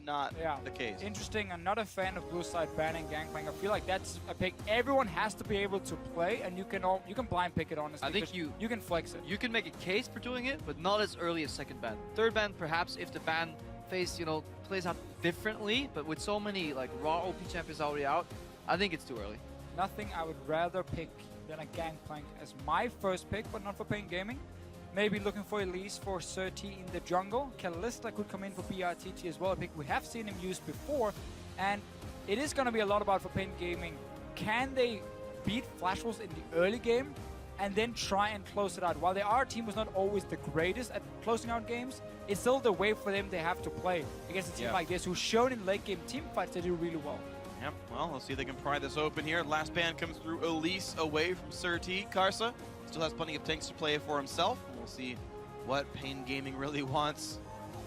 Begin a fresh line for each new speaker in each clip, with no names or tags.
not the case.
Interesting. I'm not a fan of blue side banning Gangplank. I feel like that's a pick everyone has to be able to play, and you can blind pick it honestly.
I think you
can flex it.
You can make a case for doing it, but not as early as second ban. Third ban, perhaps, if the ban phase, you know, plays out differently. But with so many like raw OP champions already out, I think it's too early.
Nothing I would rather pick than a Gangplank as my first pick, but not for paiN-Gaming. Maybe looking for Elise for Surti in the jungle. Kalista could come in for BRTT as well. I think we have seen him used before, and it is going to be a lot about for paiN-Gaming. Can they beat Flash Wolves in the early game and then try and close it out? While our team was not always the greatest at closing out games, it's still the way for them they have to play against a team like this who's shown in late game team fights they do really well.
Yep, well, let's see if they can pry this open here. Last ban comes through Elise away from Surti. Karsa still has plenty of tanks to play for himself. We'll see what paiN-Gaming really wants.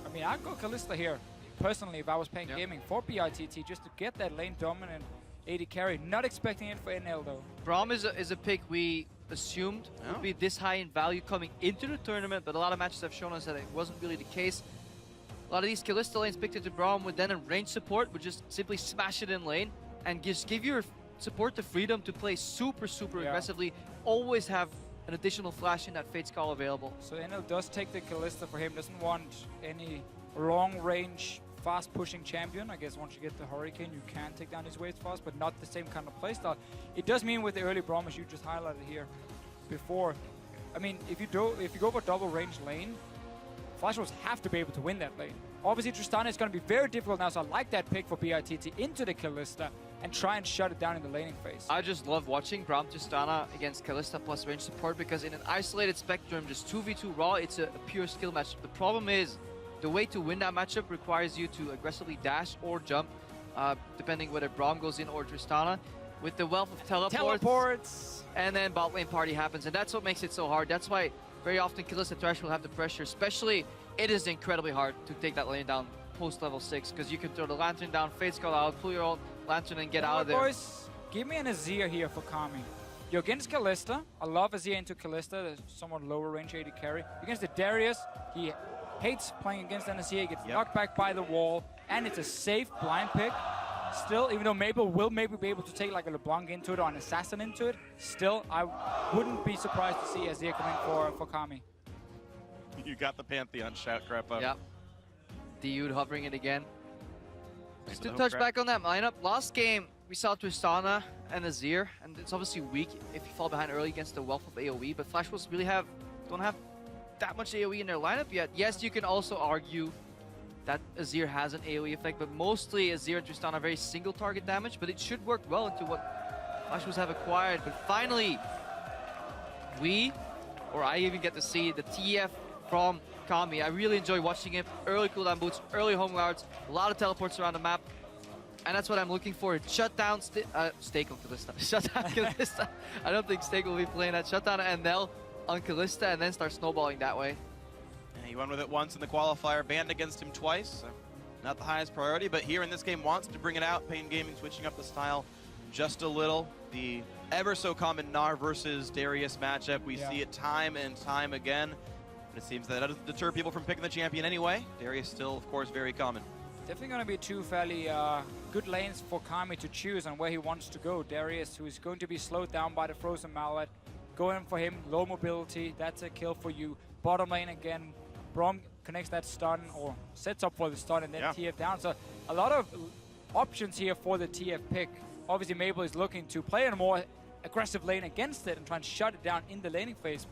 I mean, I'd go Kalista here, personally, if I was paiN-Gaming for BRTT, just to get that lane dominant AD carry. Not expecting it for NL, though.
Braum is a pick we assumed would be this high in value coming into the tournament, but a lot of matches have shown us that it wasn't really the case. A lot of these Kalista lanes picked into Braum would then in range support would just simply smash it in lane and just give your support the freedom to play super aggressively, always have an additional flash in that Fate Skull available.
So NL does take the Kalista for him, doesn't want any long-range, fast-pushing champion. I guess once you get the Hurricane, you can take down his waves fast, but not the same kind of playstyle. It does mean with the early Braum, as you just highlighted here before, I mean, if you go for double range lane, Flash Wolves have to be able to win that lane. Obviously, Tristana is going to be very difficult now, so I like that pick for BRTT into the Kalista and try and shut it down in the laning phase.
I just love watching Braum Tristana against Kalista plus range support because in an isolated spectrum, just 2v2 raw, it's a pure skill matchup. The problem is, the way to win that matchup requires you to aggressively dash or jump, depending whether Braum goes in or Tristana. With the wealth of teleports, and then bot lane party happens, and that's what makes it so hard. That's why very often Kalista Thresh will have the pressure, especially it is incredibly hard to take that lane down post level 6 because you can throw the Lantern down, Fate Skull out, pull your own Lantern and get out of there.
Boys, give me an AZike here for Kami. You're against Kalista. I love AZike into Kalista, the somewhat lower range AD carry. Against the Darius, he hates playing against an AZike, gets knocked back by the wall, and it's a safe blind pick. Still, even though Maple will maybe be able to take like a LeBlanc into it or an Assassin into it, still, I wouldn't be surprised to see AZike coming for Kami.
You got the Pantheon shout, Greppa.
Yep. Dude hovering it again. Just to touch back on that lineup, last game we saw Tristana and Azir, and it's obviously weak if you fall behind early against the wealth of AoE, but Flash Wolves really don't have that much AoE in their lineup yet. Yes, you can also argue that Azir has an AoE effect, but mostly Azir and Tristana are very single target damage, but it should work well into what Flash Wolves have acquired. But finally, I even get to see the TF from Kami. I really enjoy watching him. Early cooldown boots, early home guards, a lot of teleports around the map. And that's what I'm looking for. Shut down Stake on Kalista. Shut down Kalista. I don't think Stake will be playing that. Shut down NL on Kalista and then start snowballing that way.
Yeah, he won with it once in the qualifier, banned against him twice. So not the highest priority, but here in this game wants to bring it out. paiN-Gaming switching up the style just a little. The ever so common Gnar versus Darius matchup. We see it time and time again. It seems that doesn't deter people from picking the champion anyway. Darius still, of course, very common.
Definitely going to be two fairly good lanes for Kami to choose on where he wants to go. Darius, who is going to be slowed down by the Frozen Mallet. Going for him, low mobility, that's a kill for you. Bottom lane again, Braum connects that stun or sets up for the stun and then TF down. So a lot of options here for the TF pick. Obviously, Maple is looking to play in a more aggressive lane against it and try and shut it down in the laning phase.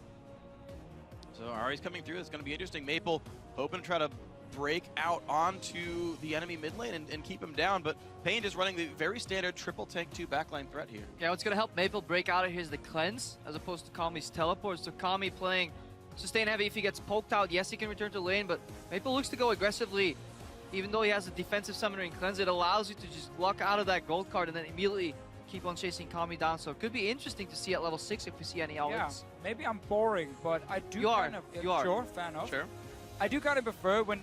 So Ari's coming through. It's going to be interesting. Maple hoping to try to break out onto the enemy mid lane and keep him down, but paiN just running the very standard triple tank 2 backline threat here.
Yeah, what's going to help Maple break out of here is the cleanse as opposed to Kami's teleport. So Kami playing sustain heavy. If he gets poked out, yes, he can return to lane, but Maple looks to go aggressively. Even though he has a defensive summoner in cleanse, it allows you to just lock out of that gold card and then immediately keep on chasing Kami down. So it could be interesting to see at level 6 if we see any outlets.
Yeah, maybe I'm boring, but I do Sure, fair enough.
Sure.
I do kind of prefer when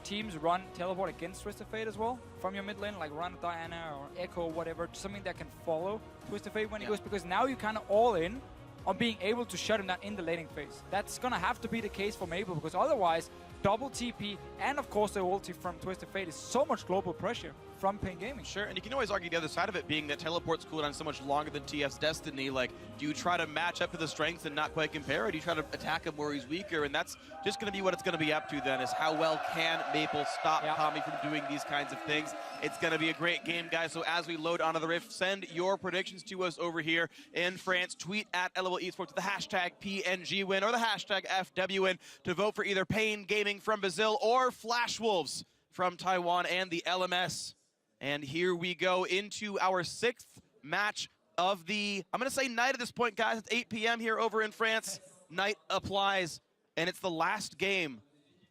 teams run teleport against Twisted Fate as well from your mid lane, like run Diana or Echo or whatever, something that can follow Twisted Fate when he goes, because now you're kind of all in on being able to shut him down in the laning phase. That's going to have to be the case for Maple, because otherwise double TP, and of course the ulti from Twisted Fate is so much global pressure from paiN-Gaming.
Sure, and you can always argue the other side of it being that teleport's cooldown so much longer than TF's Destiny. Like, do you try to match up to the strengths and not quite compare, or do you try to attack him where he's weaker? And that's just going to be what it's going to be up to then, is how well can Maple stop Kami from doing these kinds of things. It's going to be a great game, guys. So as we load onto the Rift, send your predictions to us over here in France. Tweet at LOL Esports with the hashtag PNGWin or the hashtag FWWin to vote for either paiN-Gaming from Brazil or Flash Wolves from Taiwan and the LMS. And here we go into our 6th match of the, I'm going to say night at this point, guys. It's 8 p.m. here over in France. Night applies, and it's the last game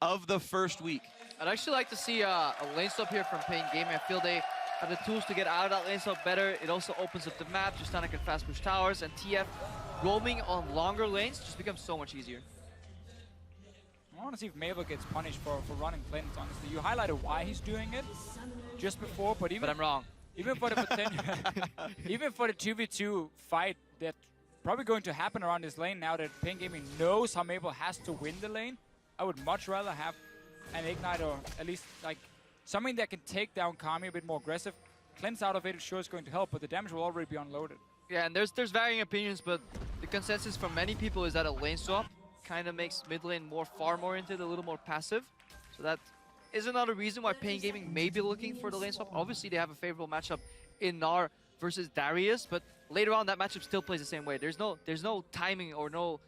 of the first week.
I'd actually like to see a lane stop here from paiN-Gaming. I feel they have the tools to get out of that lane stop better. It also opens up the map. Tristana can fast push towers, and TF roaming on longer lanes just becomes so much easier.
I want to see if Mabel gets punished for running planes, honestly. You highlighted why he's doing it just before, but
I'm wrong.
Even for the even for the 2v2 fight that's probably going to happen around this lane now that paiN-Gaming knows how Mabel has to win the lane, I would much rather have an Ignite, or at least like something that can take down Kami a bit more aggressive. Cleanse out of it sure is going to help, but the damage will already be unloaded.
Yeah, and there's varying opinions, but the consensus from many people is that a lane swap kind of makes mid lane far more into it, a little more passive. So that is another reason why paiN-Gaming may be looking for the lane swap. Obviously, they have a favorable matchup in Gnar versus Darius, but later on that matchup still plays the same way. There's no timing or no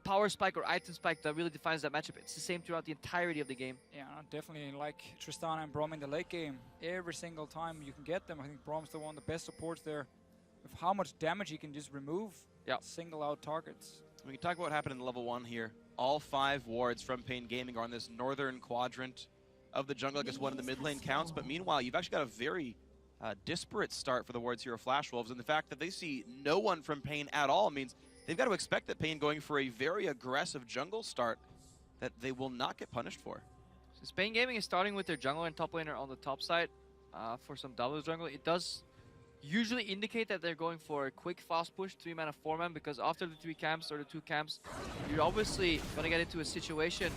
power spike or item spike that really defines that matchup. It's the same throughout the entirety of the game.
Yeah, definitely like Tristana and Braum in the late game. Every single time you can get them, I think Braum's the one of the best supports there with how much damage he can just remove, single out targets.
We can talk about what happened in level 1 here. All 5 wards from paiN-Gaming are on this northern quadrant of the jungle. I guess one in the mid lane counts, but meanwhile, you've actually got a very disparate start for the wards here of Flash Wolves, and the fact that they see no one from paiN at all means they've got to expect that paiN going for a very aggressive jungle start that they will not get punished for.
Since paiN-Gaming is starting with their jungler and top laner on the top side for some double jungle, it does usually indicate that they're going for a quick fast push 3-man or 4-man, because after the 3 camps or the 2 camps, you're obviously going to get into a situation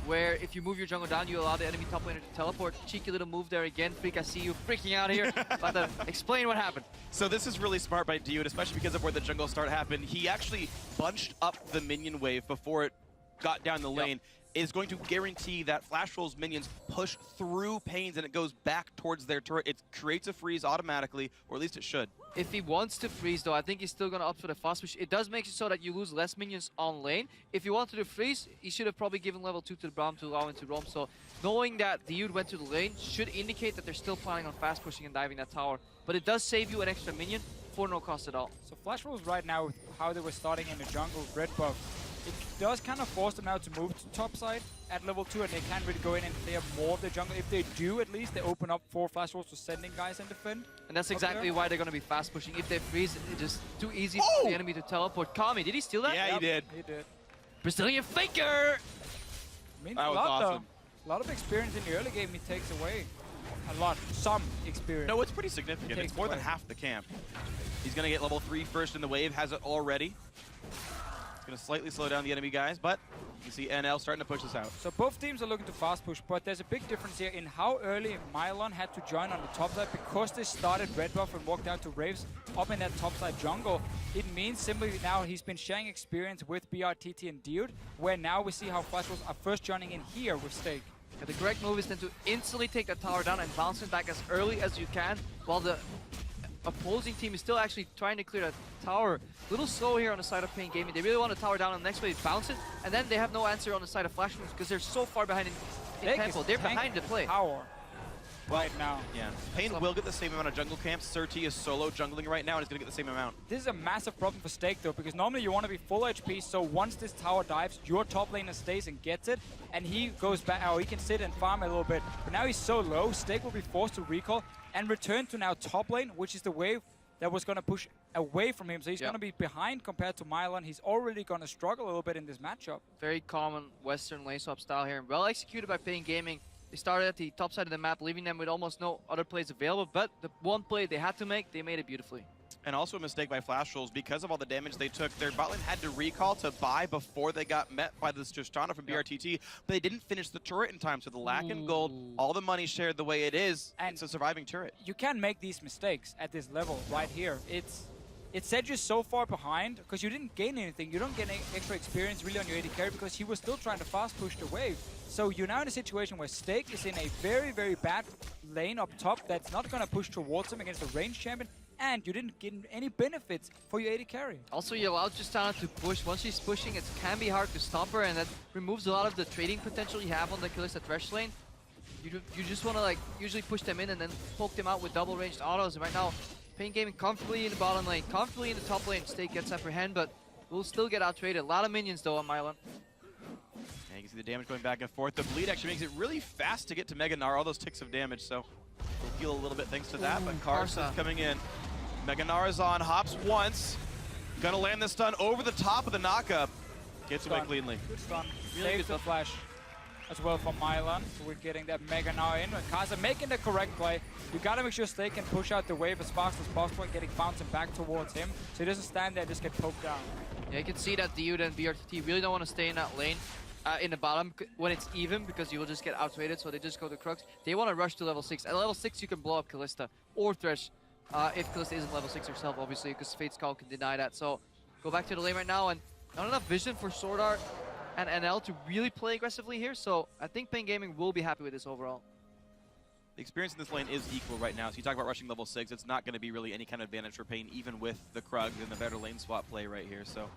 where if you move your jungle down, you allow the enemy top laner to teleport. Cheeky little move there again. Freak, I see you freaking out here. About to explain what happened.
So this is really smart by Dude, especially because of where the jungle start happened. He actually bunched up the minion wave before it got down the lane. Is going to guarantee that Flash Wolves minions push through paiN's and it goes back towards their turret. It creates a freeze automatically, or at least it should.
If he wants to freeze, though, I think he's still going to opt for the fast push. It does make it so that you lose less minions on lane. If he wanted to freeze, he should have probably given level 2 to the Braum to allow him to roam. So knowing that the Dude went to the lane should indicate that they're still planning on fast pushing and diving that tower. But it does save you an extra minion for no cost at all.
So Flash Wolves right now, with how they were starting in the jungle, red buff, it does kind of force them now to move to top side at level 2, and they can't really go in and clear more of the jungle. If they do, at least they open up for Flash Wolves to sending guys and defend.
And that's exactly why they're going to be fast pushing. If they freeze, it's just too easy for the enemy to teleport. Kami, did he steal that?
Yeah, he did.
He did.
Brazilian faker!
Means
That
a
was
lot,
awesome.
though. A lot of experience in the early game he takes away. A lot. Some experience.
No, it's pretty significant. It's more than half the camp. He's going to get level 3 first in the wave, has it already. Going to slightly slow down the enemy guys, but you see NL starting to push this out.
So both teams are looking to fast push, but there's a big difference here in how early Mylon had to join on the top side. Because they started red buff and walked down to Raves up in that top side jungle, it means simply now he's been sharing experience with BRTT and Dude, where now we see how Flash Wolves are first joining in here with Stake.
Yeah, the correct move is then to instantly take that tower down and bounce it back as early as you can, while the opposing team is still actually trying to clear that tower. A little slow here on the side of paiN-Gaming. They really want to tower down on the next wave, bounce it, and then they have no answer on the side of Flash Wolves because they're so far behind in tempo. They're behind the play.
Power right now.
Yeah, paiN will get the same amount of jungle camps. Surti is solo jungling right now and is going to get the same amount.
This is a massive problem for Stake though, because normally you want to be full HP, so once this tower dives, your top laner stays and gets it, and he goes back, he can sit and farm a little bit. But now he's so low, Stake will be forced to recall and return to now top lane, which is the wave that was going to push away from him. So he's going to be behind compared to Mylon. He's already going to struggle a little bit in this matchup.
Very common Western lane swap style here. Well executed by paiN-Gaming. They started at the top side of the map, leaving them with almost no other plays available. But the one play they had to make, they made it beautifully.
And also a mistake by Flash Rolls because of all the damage they took. Their bot lane had to recall to buy before they got met by this Tristana from BRTT, but they didn't finish the turret in time. So the lack in gold, all the money shared the way it is, and it's a surviving turret.
You can't make these mistakes at this level right here. It set you so far behind because you didn't gain anything. You don't get any extra experience really on your AD carry because he was still trying to fast push the wave. So you're now in a situation where Stake is in a very, very bad lane up top that's not going to push towards him against a ranged champion, and you didn't get any benefits for your AD carry.
Also, you allowed Tristana to push. Once she's pushing, it can be hard to stop her, and that removes a lot of the trading potential you have on the Kalista Thresh lane. You just want to like usually push them in and then poke them out with double ranged autos. And right now, paiN-Gaming comfortably in the bottom lane, comfortably in the top lane. Stake gets upper hand, but will still get out traded. A lot of minions though on Mylon.
Yeah, you can see the damage going back and forth. The bleed actually makes it really fast to get to Mega Gnar, all those ticks of damage, so we'll heal a little bit thanks to that. But Karsa's coming in. Mega Gnar is on, hops once. Gonna land this stun over the top of the knockup. Gets away cleanly.
Good stun.
Really
Saves
good
the flash as well from Mylon. So we're getting that Mega Gnar in. Karsa making the correct play. You gotta make sure Stake can push out the wave as fast as possible and getting bouncing back towards him, so he doesn't stand there and just get poked down.
Yeah, you can see that Dude and BRTT really don't want to stay in that lane in the bottom when it's even, because you will just get out-traded, so they just go to Crux. They want to rush to level 6. At level 6 you can blow up Kalista or Thresh if Kalista isn't level 6 herself, obviously, because Fate's Call can deny that. So go back to the lane right now, and not enough vision for Sword Art and NL to really play aggressively here, so I think paiN-Gaming will be happy with this overall.
The experience in this lane is equal right now. So you talk about rushing level 6, it's not going to be really any kind of advantage for paiN, even with the Krug and the better lane swap play right here. So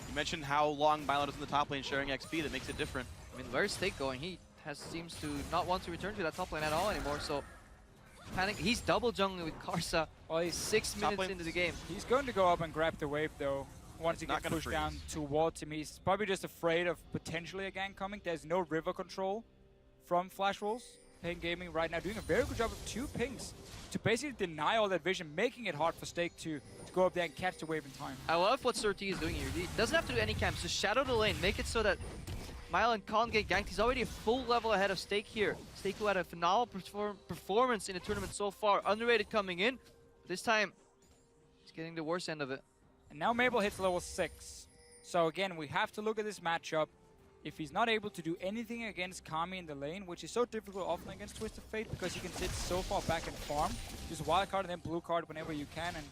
you mentioned how long Mylon is in the top lane sharing XP, that makes it different.
I mean, where's Stake going? He seems to not want to return to that top lane at all anymore, so panic. He's double jungling with Karsa.
Well, he's
6 minutes into the game.
He's going to go up and grab the wave though. Once he gets pushed down towards him, he's probably just afraid of potentially a gank coming. There's no river control from Flash Rolls. paiN-Gaming right now doing a very good job of 2 pings to basically deny all that vision, making it hard for Stake to go up there and catch the wave in time.
I love what Sir T is doing here. He doesn't have to do any camps, just shadow the lane, make it so that Mylon can't get ganked. He's already a full level ahead of Stake here. Stake, who had a phenomenal performance in the tournament so far, underrated coming in. This time, he's getting the worst end of it.
And now Mabel hits level 6. So again, we have to look at this matchup. If he's not able to do anything against Kami in the lane, which is so difficult often against Twisted Fate because you can sit so far back and farm, use wild card and then blue card whenever you can, and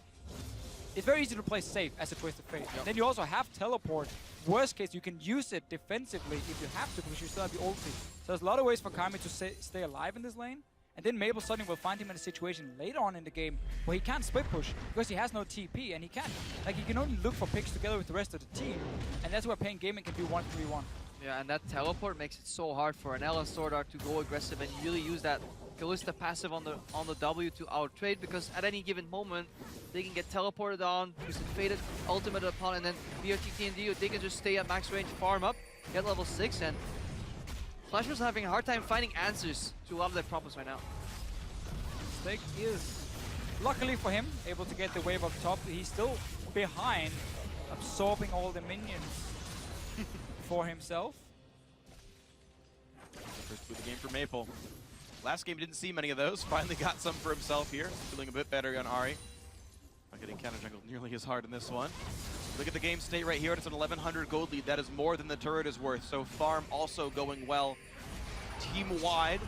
it's very easy to play safe as a Twisted Fate. Yep. Then you also have teleport. Worst case, you can use it defensively if you have to, because you still have the ulti. So there's a lot of ways for Kami to stay alive in this lane. And then Mabel suddenly will find him in a situation later on in the game where he can't split push because he has no TP, and he can't. Like, he can only look for picks together with the rest of the team, and that's where paiN-Gaming can do 1-3-1.
Yeah, and that teleport makes it so hard for NL and Sword Art to go aggressive and really use that Kalista passive on the W to out-trade, because at any given moment they can get teleported on, use a faded ultimate upon, and then BRTT and Dio, they can just stay at max range, farm up, get level 6, and Flash was having a hard time finding answers to a lot of their problems right now.
Stake is, luckily for him, able to get the wave up top. He's still behind, absorbing all the minions for himself.
First blue of the game for Maple. Last game didn't see many of those. Finally got some for himself here. Feeling a bit better on Ahri. Not getting counter jungled nearly as hard in this one. Look at the game state right here. It's an 1100 gold lead. That is more than the turret is worth. So farm also going well team-wide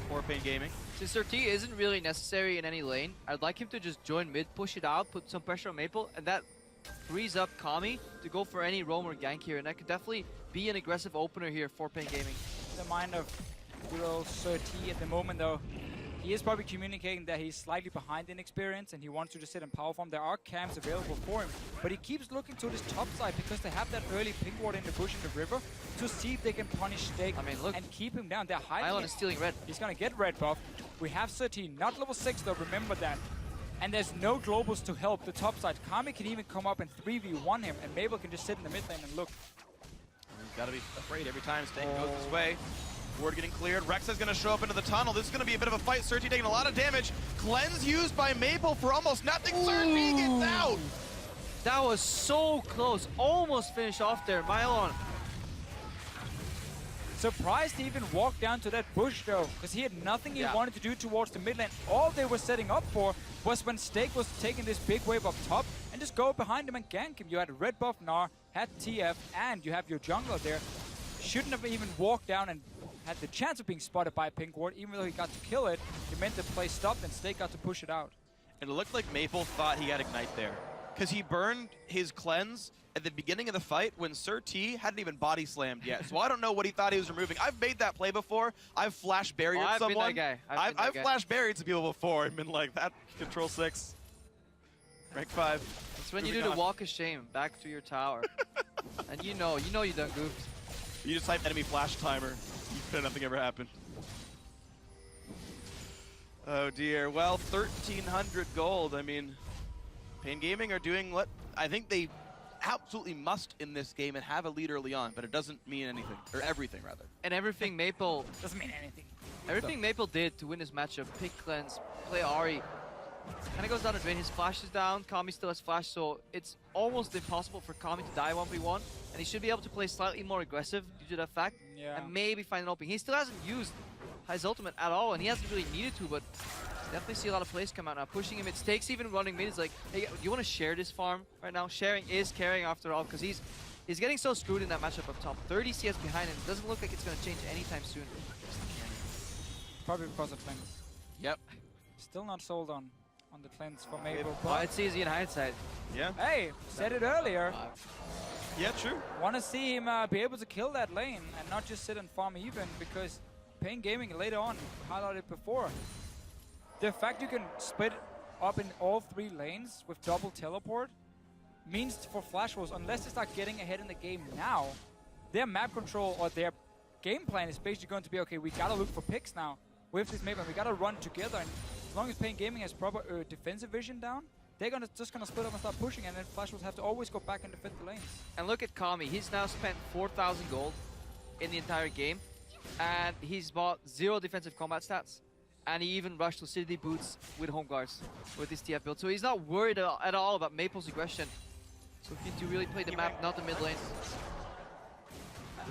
for paiN-Gaming.
Since Sir T isn't really necessary in any lane, I'd like him to just join mid, push it out, put some pressure on Maple, and that frees up Kami to go for any roam or gank here. And that could definitely be an aggressive opener here for paiN-Gaming.
The mind of good old Sir T at the moment, though. He is probably communicating that he's slightly behind in experience and he wants to just sit in power farm. There are camps available for him, but he keeps looking to this top side because they have that early pink ward in the bush in the river to see if they can punish Stake and keep him down. They're hiding.
Mylon is stealing red.
He's gonna get red buff. We have Sir T, not level 6 though, remember that. And there's no globals to help the top side. Kami can even come up and 3v1 him, and Mabel can just sit in the mid lane and look.
He's gotta be afraid every time Stake goes this way. Ward getting cleared. Rexa is going to show up into the tunnel. This is going to be a bit of a fight. Sir T taking a lot of damage. Cleanse used by Maple for almost nothing. Sir T gets out.
That was so close. Almost finished off there. Mylon
Surprised he even walked down to that bush though, because he had nothing he wanted to do towards the mid lane. All they were setting up for was when Stake was taking this big wave up top and just go behind him and gank him. You had red buff Gnar, had TF, and you have your jungler there. Shouldn't have even walked down and had the chance of being spotted by Pink Ward, even though he got to kill it. It meant the play stopped and Stake got to push it out.
And it looked like Maple thought he had Ignite there, because he burned his cleanse at the beginning of the fight when Sir T hadn't even body slammed yet. So I don't know what he thought he was removing. I've made that play before. I've flash barriered someone.
Been that guy.
I've flash barriered some people before and been like, that control 6. Rank 5.
It's when you do the walk of shame back to your tower. And you know you done goofed.
You just type enemy flash timer. Nothing ever happened. Oh dear. Well, 1,300 gold. I mean, paiN-Gaming are doing what I think they absolutely must in this game and have a lead early on, but it doesn't mean anything, or everything rather.
And everything Maple
Doesn't mean anything.
Everything Maple did to win this matchup, pick cleanse, play Ahri, kind of goes down the drain. His flash is down, Kami still has flash, so it's almost impossible for Kami to die 1v1, and he should be able to play slightly more aggressive due to that fact, and maybe find an opening. He still hasn't used his ultimate at all, and he hasn't really needed to, but definitely see a lot of plays come out now. Pushing him, it takes even running mid. It's like, hey, do you want to share this farm right now? Sharing is caring after all, because he's getting so screwed in that matchup up top. 30 CS behind him. It doesn't look like it's going to change anytime soon.
Probably because of cleanse.
Yep.
Still not sold on the cleanse for Maple.
Oh, it's easy in hindsight.
Yeah.
Hey, said it earlier.
Yeah, true.
Want to see him be able to kill that lane and not just sit and farm even, because paiN-Gaming later on highlighted before. The fact you can split up in all 3 lanes with double teleport means for Flash Wolves, unless they start getting ahead in the game now, their map control or their game plan is basically going to be, okay, we gotta look for picks now with this map and we gotta run together. And as long as paiN-Gaming has proper defensive vision down, they're just gonna split up and start pushing, and then Flash Wolves have to always go back and defend the lanes.
And look at Kami. He's now spent 4,000 gold in the entire game, and he's bought 0 defensive combat stats. And he even rushed Lucidity Boots with Home Guards with his TF build. So he's not worried at all about Maple's aggression. So looking to really play the map, not the mid lane.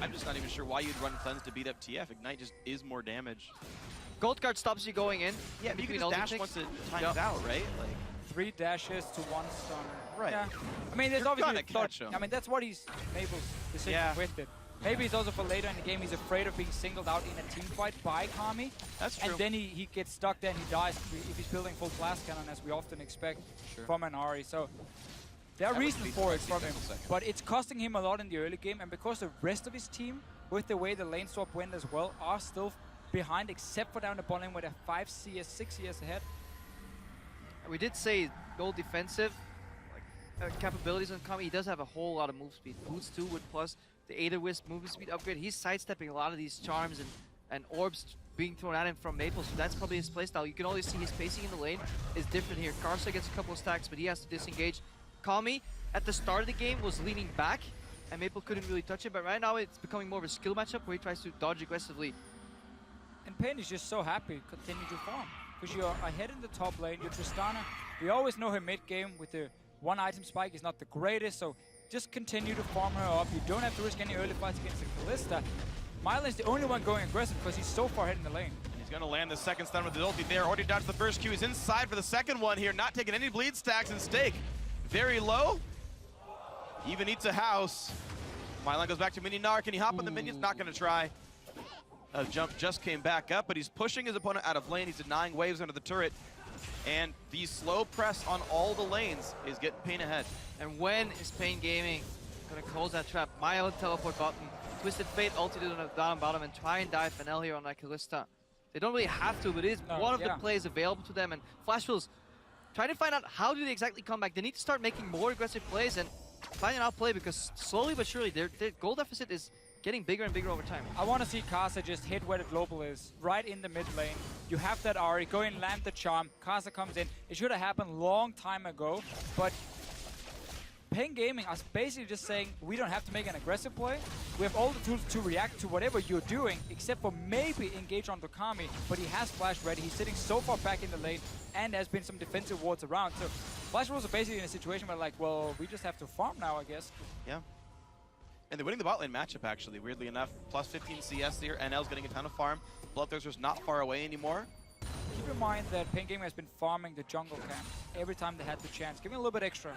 I'm just not even sure why you'd run cleanse to beat up TF. Ignite just is more damage.
Gold card stops you going in.
Yeah, but you can just dash once it times out, right? Like
3 dashes to 1 stun.
Right.
Yeah. I mean, there's
You're
obviously
gonna catch him.
I mean, that's what he's Maple's decision with it. Maybe it's also for later in the game, he's afraid of being singled out in a team fight by Kami.
That's true.
And then he gets stuck there and he dies if he's building full blast cannon, as we often expect from an Ahri. So there are reasons for it from him, but it's costing him a lot in the early game, and because the rest of his team, with the way the lane swap went as well, are still behind, except for down the bottom lane where they're 5 CS, 6 CS ahead.
We did say gold defensive capabilities on Kami. He does have a whole lot of move speed. Boots too, with plus the Aether Wisp movement speed upgrade. He's sidestepping a lot of these charms and orbs being thrown at him from Maple, so that's probably his playstyle. You can always see his pacing in the lane is different here. Karsa gets a couple of stacks, but he has to disengage. Kami, at the start of the game, was leaning back, and Maple couldn't really touch it, but right now it's becoming more of a skill matchup where he tries to dodge aggressively.
And paiN is just so happy to continue to farm, because you're ahead in the top lane. Your Tristana, we always know her mid-game with the 1 item spike is not the greatest, so just continue to farm her up. You don't have to risk any early fights against the Kalista. Mylan's the only one going aggressive because he's so far ahead in the lane.
He's going to land the second stun with the ulti there. Already dodged the first Q. He's inside for the second one here, not taking any bleed stacks, and Stake very low. Even eats a house. Mylan goes back to mini Gnar. Can he hop on the minions? Not going to try. A jump just came back up, but he's pushing his opponent out of lane. He's denying waves under the turret. And the slow press on all the lanes is getting paiN ahead.
And when is paiN-Gaming going to close that trap? Mild teleport button, Twisted Fate ulted on the down bottom, and try and dive Fennel here on that Kalista. They don't really have to, but it is one of the plays available to them. And Flash Wolves trying to find out how do they exactly come back. They need to start making more aggressive plays and find an outplay, because slowly but surely their goal deficit is getting bigger and bigger over time.
I want to see Karsa just hit where the global is, right in the mid lane. You have that Ahri, go and land the charm. Karsa comes in. It should have happened long time ago, but paiN-Gaming are basically just saying, we don't have to make an aggressive play. We have all the tools to react to whatever you're doing, except for maybe engage on Kami, but he has flash ready. He's sitting so far back in the lane, and there's been some defensive wards around. So Flash Wolves are basically in a situation where like, well, we just have to farm now, I guess.
Yeah. And they're winning the bot lane matchup, actually, weirdly enough. Plus 15 CS here. NL's getting a ton of farm. Bloodthirster's not far away anymore.
Keep in mind that paiN-Gaming has been farming the jungle camp every time they had the chance. Give me a little bit extra.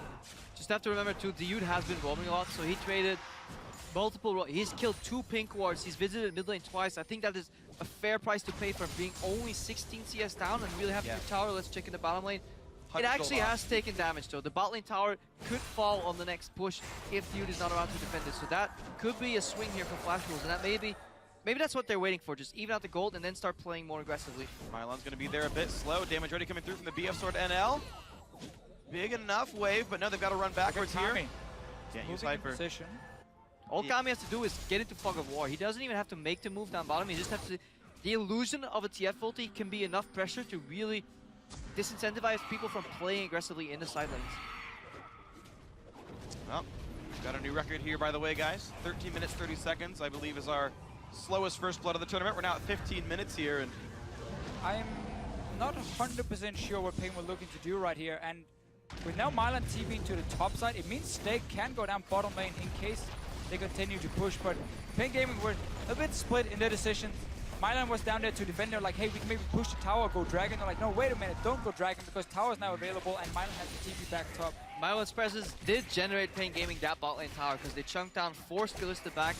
Just have to remember too, Dude has been roaming a lot, so he traded multiple. He's killed 2 pink wards. He's visited mid lane twice. I think that is a fair price to pay for being only 16 CS down and really having the tower. Let's check in the bottom lane. It actually has taken damage though. The bot lane tower could fall on the next push if Dude is not around to defend it. So that could be a swing here for Flash Wolves, and that maybe that's what they're waiting for. Just even out the gold and then start playing more aggressively.
Mylon's going to be there a bit slow. Damage already coming through from the BF Sword NL. Big enough wave, but now they've got to run backwards here. Can't use Hyper.
Position.
All Kami has to do is get into Fog of War. He doesn't even have to make the move down bottom. He just has to. The illusion of a TF ulti can be enough pressure to really disincentivize people from playing aggressively in the side lanes.
Well, got a new record here, by the way, guys. 13 minutes, 30 seconds, I believe, is our slowest first blood of the tournament. We're now at 15 minutes here, and
I'm not 100% sure what paiN were looking to do right here, and with now Mylan TPing to the top side, it means Stake can go down bottom lane in case they continue to push, but paiN-Gaming were a bit split in their decisions. Mylan was down there to defend. They're like, hey, we can maybe push the tower, go Dragon. They're like, no, wait a minute, don't go Dragon because tower is now available and Mylan has the TP back top.
Mylan's presence did generate paiN-Gaming that bot lane tower because they chunked down, forced Kalista back,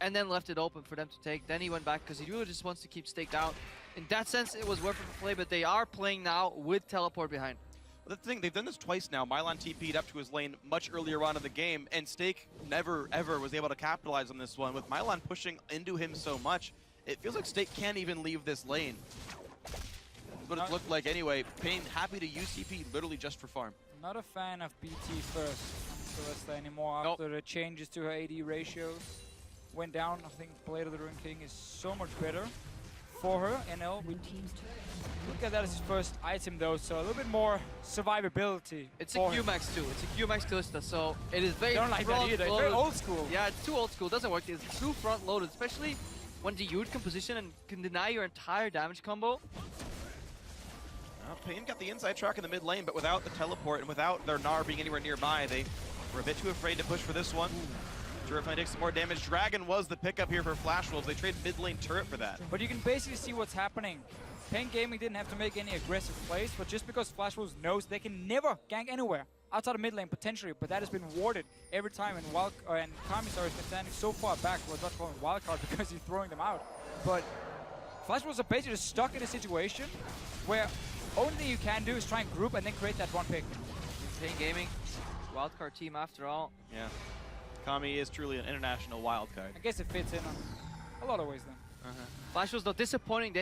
and then left it open for them to take. Then he went back because he really just wants to keep Stake down. In that sense, it was worth it to play, but they are playing now with teleport behind.
Well, the thing, they've done this twice now. Mylon TP'd up to his lane much earlier on in the game, and Stake never, ever was able to capitalize on this one. With Mylon pushing into him so much, it feels like Stake can't even leave this lane. That's what it looked like anyway. paiN happy to use TP literally just for farm.
Not a fan of BT first on Kalista anymore after the changes to her AD ratios. Went down. I think Blade of the Ruined King is so much better for her. NL, we look at that as his first item though, so a little bit more survivability.
It's a Q-Max too. It's a Q-Max Kalista, so it is very
I don't like that either. It's very old school.
Yeah, it's too old school. It doesn't work. It's too front loaded, especially when the Dude can position and can deny your entire damage combo.
paiN got the inside track in the mid lane, but without the teleport and without their Gnar being anywhere nearby, they were a bit too afraid to push for this one. Turret finally takes some more damage. Dragon was the pickup here for Flash Wolves. They traded mid lane turret for that.
But you can basically see what's happening. paiN-Gaming didn't have to make any aggressive plays, but just because Flash Wolves knows they can never gank anywhere outside of mid lane potentially, but that has been warded every time, and Kamisar has been standing so far back. Well, not calling wildcard because he's throwing them out. But Flash Wolves are basically just stuck in a situation where only thing you can do is try and group and then create that one pick.
paiN-Gaming, wildcard team after all.
Yeah. Kami is truly an international wildcard.
I guess it fits in on a lot of ways then.
Flash was though disappointing.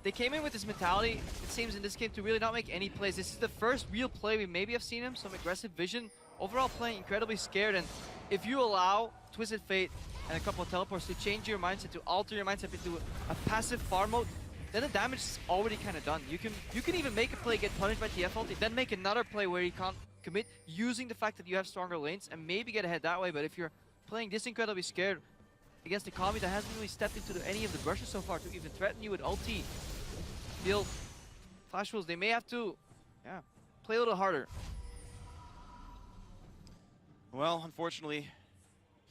They came in with this mentality, it seems in this game, to really not make any plays. This is the first real play we maybe have seen him, some aggressive vision. Overall playing incredibly scared, and if you allow Twisted Fate and a couple of teleports to change your mindset, to alter your mindset into a passive farm mode, then the damage is already kind of done. You can even make a play, get punished by TF ulti, then make another play where you can't commit, using the fact that you have stronger lanes and maybe get ahead that way. But if you're playing this incredibly scared against a Kami that hasn't really stepped into any of the brushes so far to even threaten you with ulti, feel Flash Wolves, they may have to play a little harder.
Well, unfortunately,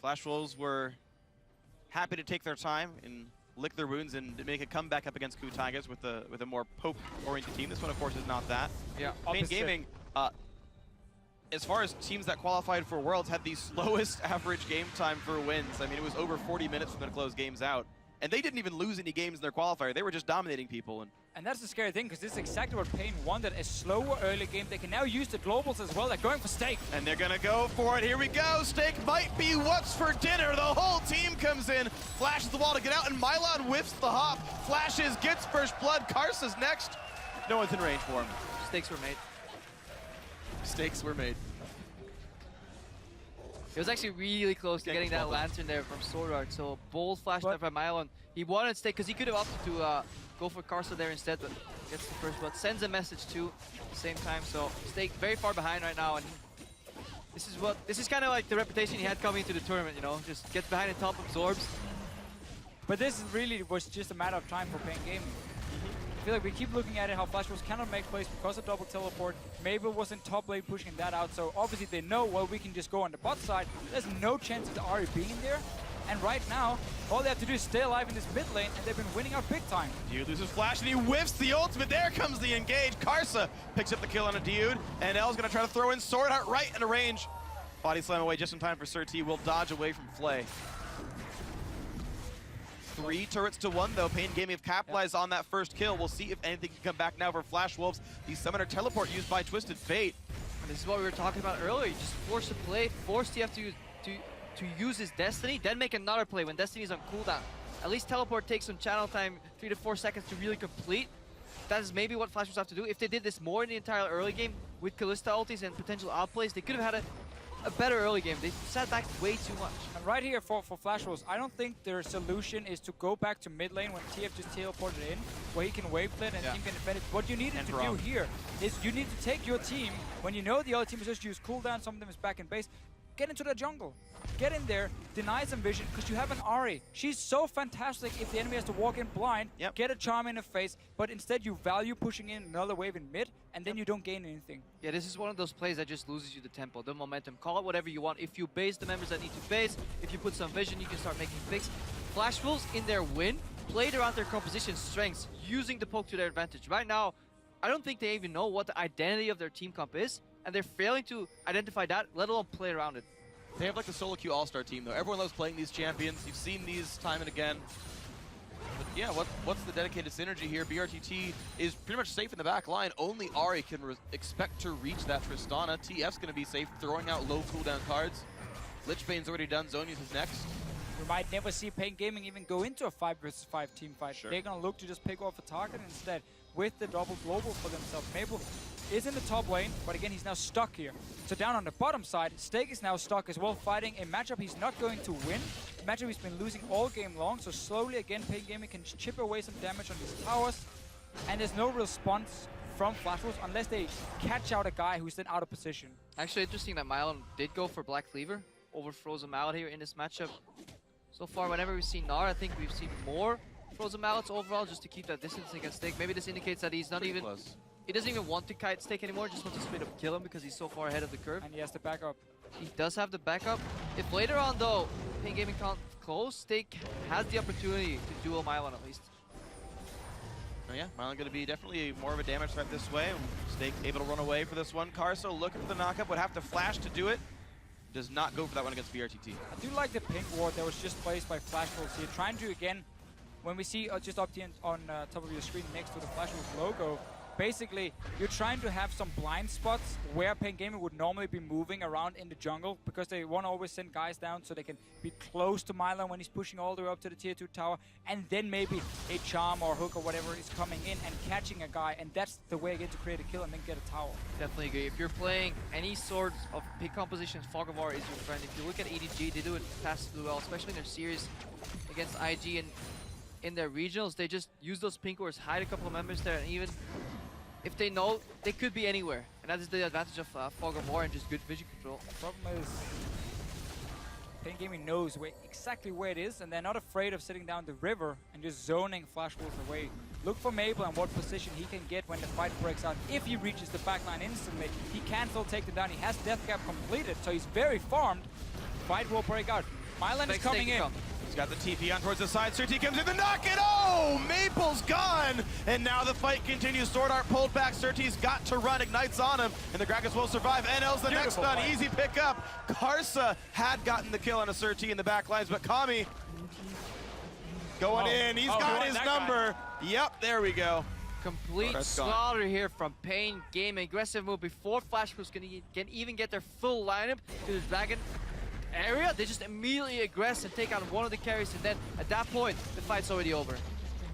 Flash Wolves were happy to take their time and lick their wounds and make a comeback up against Tigers with a more poke-oriented team. This one, of course, is not that.
Yeah,
paiN-Gaming, as far as teams that qualified for Worlds, had the slowest average game time for wins. I mean, it was over 40 minutes for them to close games out. And they didn't even lose any games in their qualifier. They were just dominating people.
And that's the scary thing, because this is exactly what paiN wanted, a slower early game. They can now use the globals as well. They're going for Stake.
And they're going to go for it. Here we go. Stake might be what's for dinner. The whole team comes in, flashes the wall to get out, and Mylon whiffs the hop. Flashes, gets first blood. Karsa's next. No one's in range for him.
Stakes were made.
Stakes were made.
It was actually really close to getting that lantern there from Sword Art. So bold flash there by Mylon. He wanted Stake because he could have opted to go for Karsa there instead, but gets the first blood. Sends a message too at the same time. So Stake very far behind right now, and this is kind of like the reputation he had coming into the tournament. You know, just gets behind the top, absorbs.
But this really was just a matter of time for paiN-Gaming. feel like we keep looking at it, how Flash Wolves cannot make plays because of double teleport. Mabel was in top lane pushing that out, so obviously they know, well, we can just go on the bot side. There's no chance of the Ahri being in there. And right now, all they have to do is stay alive in this mid lane, and they've been winning out big time.
Dude loses flash, and he whiffs the ultimate. There comes the engage. Karsa picks up the kill on a Dude, and L's gonna try to throw in Sword Art right into range. Body slam away just in time for Sir T. Will dodge away from Flay. 3 turrets to 1 though. paiN-Gaming have capitalized on that first kill. We'll see if anything can come back now for Flash Wolves. The Summoner teleport used by Twisted Fate.
And this is what we were talking about earlier. You just force the play, force TF to use his Destiny, then make another play when Destiny's on cooldown. At least teleport takes some channel time, 3 to 4 seconds to really complete. That is maybe what Flash Wolves have to do. If they did this more in the entire early game with Kalista ultis and potential outplays, they could have had a better early game. They sat back way too much.
And right here for Flash Wolves, I don't think their solution is to go back to mid lane when TF just teleported in, where he can wave split and team can defend it. What you needed to do here is you need to take your team, when you know the other team is just use cooldown, some of them is back in base, get into the jungle. Get in there, deny some vision, because you have an Ahri. She's so fantastic if the enemy has to walk in blind, get a charm in the face, but instead you value pushing in another wave in mid, and then you don't gain anything.
Yeah, this is one of those plays that just loses you the tempo, the momentum. Call it whatever you want. If you base the members that need to base, if you put some vision, you can start making picks. Flash Wolves, in their win, played around their composition strengths, using the poke to their advantage. Right now, I don't think they even know what the identity of their team comp is, and they're failing to identify that, let alone play around it.
They have like the solo queue all-star team though. Everyone loves playing these champions. You've seen these time and again. But yeah, what's the dedicated synergy here? BRTT is pretty much safe in the back line. Only Ahri can expect to reach that Tristana. TF's going to be safe, throwing out low cooldown cards. Lichbane's already done. Zonius is next.
We might never see paiN-Gaming even go into a 5 versus 5 team fight. They're going to look to just pick off a target instead with the double global for themselves. Mabel is in the top lane, but again, he's now stuck here. So down on the bottom side, Stake is now stuck as well, fighting a matchup he's not going to win. A matchup he's been losing all game long, so slowly again, paiN-Gaming can chip away some damage on these towers. And there's no response from Flash Wolves unless they catch out a guy who's then out of position.
Actually, interesting that Mylon did go for Black Cleaver over Frozen Mallet here in this matchup. So far, whenever we've seen Gnar, I think we've seen more Frozen Mallets overall, just to keep that distance against Stake. Maybe this indicates that he's not even...
Close.
He doesn't even want to kite Stake anymore, just wants to straight up kill him because he's so far ahead of the curve.
And he has the backup.
He does have the backup. If later on, though, paiN-Gaming can't close, Stake has the opportunity to duel Mylon at least.
Oh yeah, Mylon going to be definitely more of a damage threat this way. Stake able to run away for this one. Karso looking for the knockup, would have to flash to do it. Does not go for that one against BRTT.
I do like the pink ward that was just placed by Flash Wolves here, trying to, again, when we see just up on top of your screen next to the Flash Wolves logo, basically, you're trying to have some blind spots where paiN-Gaming would normally be moving around in the jungle, because they want to always send guys down so they can be close to Mylon when he's pushing all the way up to the tier 2 tower, and then maybe a charm or hook or whatever is coming in and catching a guy, and that's the way again to create a kill and then get a tower.
Definitely agree. If you're playing any sort of pick compositions, Fog of War is your friend. If you look at ADG, they do it passively well, especially in their series against IG, and in their regionals, they just use those pink wards, hide a couple of members there, and even if they know, they could be anywhere. And that is the advantage of Fog of War and just good vision control.
The problem is, paiN-Gaming knows exactly where it is, and they're not afraid of sitting down the river and just zoning Flash Wolves away. Look for Mabel and what position he can get when the fight breaks out. If he reaches the backline instantly, he can still take them down. He has Death Gap completed, so he's very farmed. Fight will break out. Mylon is coming in.
He's got the TP on towards the side. Sir T comes in the knock it. Oh, Maple's gone. And now the fight continues. Sword Art pulled back. Sir T's got to run. Ignites on him. And the Gragas will survive. NL's the next one. Easy pickup. Karsa had gotten the kill on a Sir T in the back lines, but Kami going in. He's got his number. Yep, there we go.
Complete slaughter here from paiN-Gaming. Aggressive move before Flash Wolves can even get their full lineup to the Dragon area. They just immediately aggress and take out one of the carries, and then at that point the fight's already over.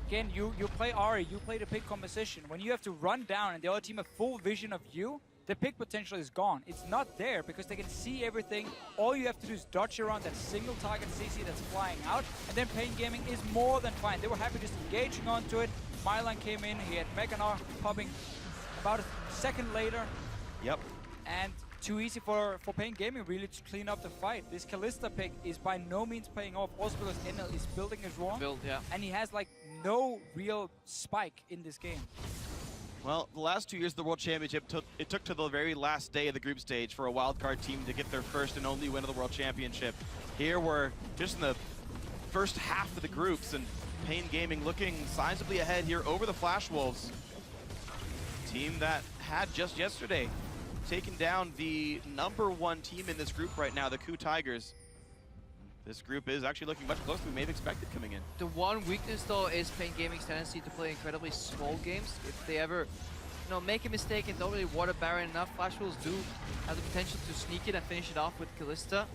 Again, you play Ahri, you play the pick composition. When you have to run down and the other team have full vision of you, the pick potential is gone. It's not there because they can see everything. All you have to do is dodge around that single target CC that's flying out, and then paiN-Gaming is more than fine. They were happy just engaging onto it. Mylon came in, he had Mega Gnar popping about a second later.
Yep.
And too easy for paiN-Gaming really to clean up the fight. This Kalista pick is by no means paying off, also because NL is building his wrong.
Yeah.
And he has like no real spike in this game.
Well, the last 2 years of the World Championship, it took to the very last day of the group stage for a wildcard team to get their first and only win of the World Championship. Here we're just in the first half of the groups, and paiN-Gaming looking sizably ahead here over the Flash Wolves. Team that had just yesterday taken down the #1 team in this group right now, the Coup Tigers. This group is actually looking much closer than we may have expected coming in.
The one weakness though is paiN-Gaming's tendency to play incredibly small games. If they ever, make a mistake and don't really water Baron enough, Flash Wolves do have the potential to sneak it and finish it off with Kalista.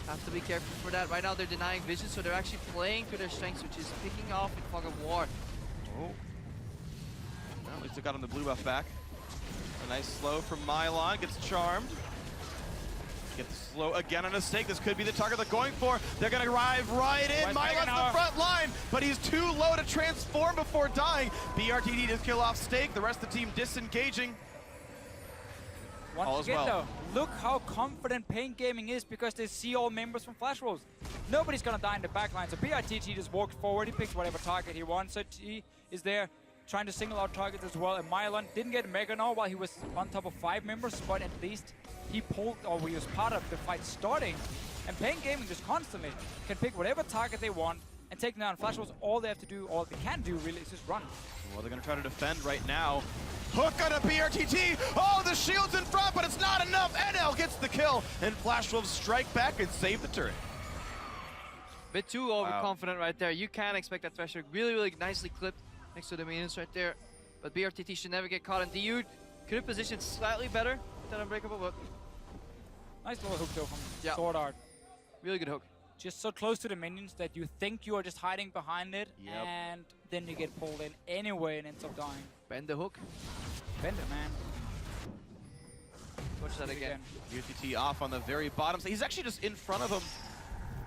Have to be careful for that. Right now they're denying vision, so they're actually playing to their strengths, which is picking off in Fog of War.
Oh. Well, at least they got him the blue buff back. A nice slow from Mylon, gets charmed. Get the slow again on a stake. This could be the target they're going for. They're going to arrive right in. Mylon's the front line, but he's too low to transform before dying. BRTT does kill off stake. The rest of the team disengaging.
Once again, though, look how confident paiN-Gaming is because they see all members from Flash Wolves. Nobody's going to die in the backline, so BRTT just walked forward. He picks whatever target he wants. So he is there trying to single out targets as well. And Mylon didn't get Mega Gnaw while he was on top of 5 members, but at least he pulled, or he was part of the fight starting. And paiN-Gaming just constantly can pick whatever target they want and take down Flash Wolves. All they have to do, all they can do really, is just run.
Well, they're going to try to defend right now. Hook on a BRTT. Oh, the shield's in front, but it's not enough. NL gets the kill, and Flash Wolves strike back and save the turret.
Bit too overconfident right there. You can expect that Thresher really, really nicely clipped next to the minions right there. But BRTT should never get caught, and Dude could have positioned slightly better than Unbreakable, but
Nice little hook though from Sword Art.
Really good hook.
Just so close to the minions that you think you are just hiding behind it, and then you get pulled in anyway and ends up dying.
Bend the hook.
Bend it, man.
Watch that again.
UTT off on the very bottom. So he's actually just in front of him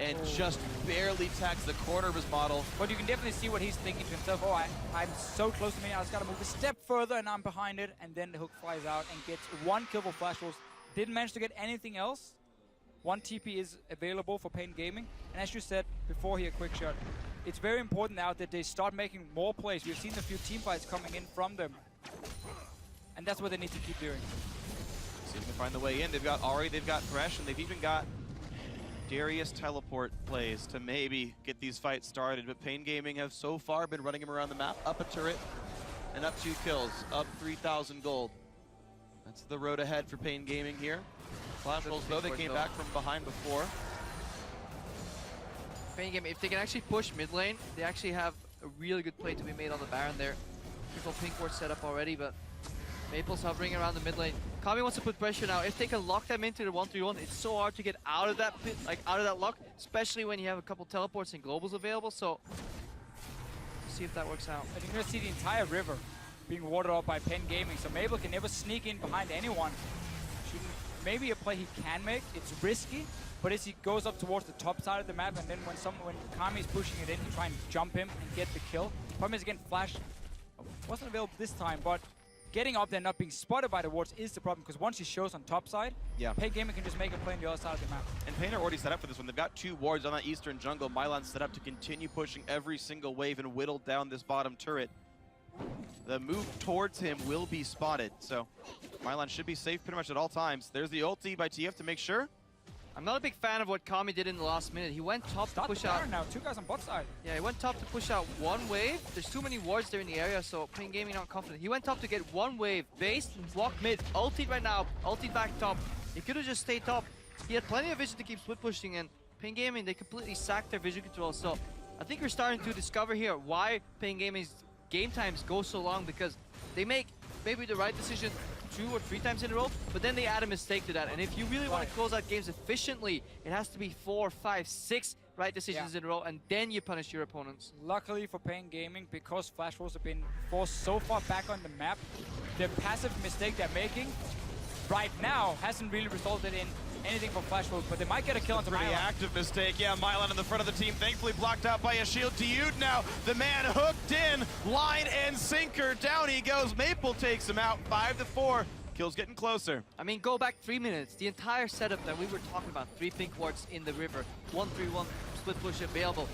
and just barely tags the corner of his model.
But you can definitely see what he's thinking to himself. Oh, I'm so close to me. I just got to move a step further and I'm behind it. And then the hook flies out and gets 1 kill for Flash Wolves. Didn't manage to get anything else. 1 TP is available for paiN-Gaming. And as you said before here, quick shot. It's very important now that they start making more plays. We've seen a few team fights coming in from them. And that's what they need to keep doing.
See if they can find the way in. They've got Ahri, they've got Thresh, and they've even got Darius teleport plays to maybe get these fights started. But paiN-Gaming have so far been running him around the map, up a turret, and up 2 kills, up 3,000 gold. That's the road ahead for paiN-Gaming here. Flash Wolves, though, they came back from behind before.
paiN-Gaming, if they can actually push mid lane, they actually have a really good play to be made on the Baron there. Beautiful pink ward set up already, but Maple's hovering around the mid lane. Kami wants to put pressure now. If they can lock them into the 1-3-1, it's so hard to get out of that pit, out of that lock, especially when you have a couple teleports and globals available. So, we'll see if that works out.
And you're going to see the entire river being watered up by paiN-Gaming, so Maple can never sneak in behind anyone. Maybe a play he can make. It's risky, but as he goes up towards the top side of the map, and then when Kami's pushing it in, he try and jump him and get the kill. Problem is, again, Flash wasn't available this time, but getting up there and not being spotted by the wards is the problem, because once he shows on top side, paiN-Gaming can just make a play on the other side of the map.
And paiN are already set up for this one. They've got 2 wards on that eastern jungle. Mylon's set up to continue pushing every single wave and whittle down this bottom turret. The move towards him will be spotted, so Mylon should be safe pretty much at all times. There's the ulti by TF to make sure.
I'm not a big fan of what Kami did in the last minute. He went top to push out.
Now 2 guys on bot side.
Yeah, he went top to push out 1 wave. There's too many wards there in the area, so paiN-Gaming not confident. He went top to get 1 wave, base, block mid, ultied right now, ultied back top. He could have just stayed top. He had plenty of vision to keep split pushing, and paiN-Gaming, they completely sacked their vision control. So I think we're starting to discover here why paiN-Gaming's game times go so long, because they make maybe the right decision 2 or 3 times in a row, but then they add a mistake to that. And if you really want to close out games efficiently, it has to be 4, 5, 6 right decisions in a row, and then you punish your opponents.
Luckily for paiN-Gaming, because Flash Wolves have been forced so far back on the map, the passive mistake they're making right now hasn't really resulted in anything from Flash Wolves, but they might get a kill on the
Pretty active mistake. Yeah, Mylon in the front of the team, thankfully blocked out by a shield. Dude now, the man hooked in, line and sinker. Down he goes. Maple takes him out, 5-4. Kills getting closer.
I mean, go back 3 minutes. The entire setup that we were talking about, 3 pink wards in the river, 1-3-1 split push available.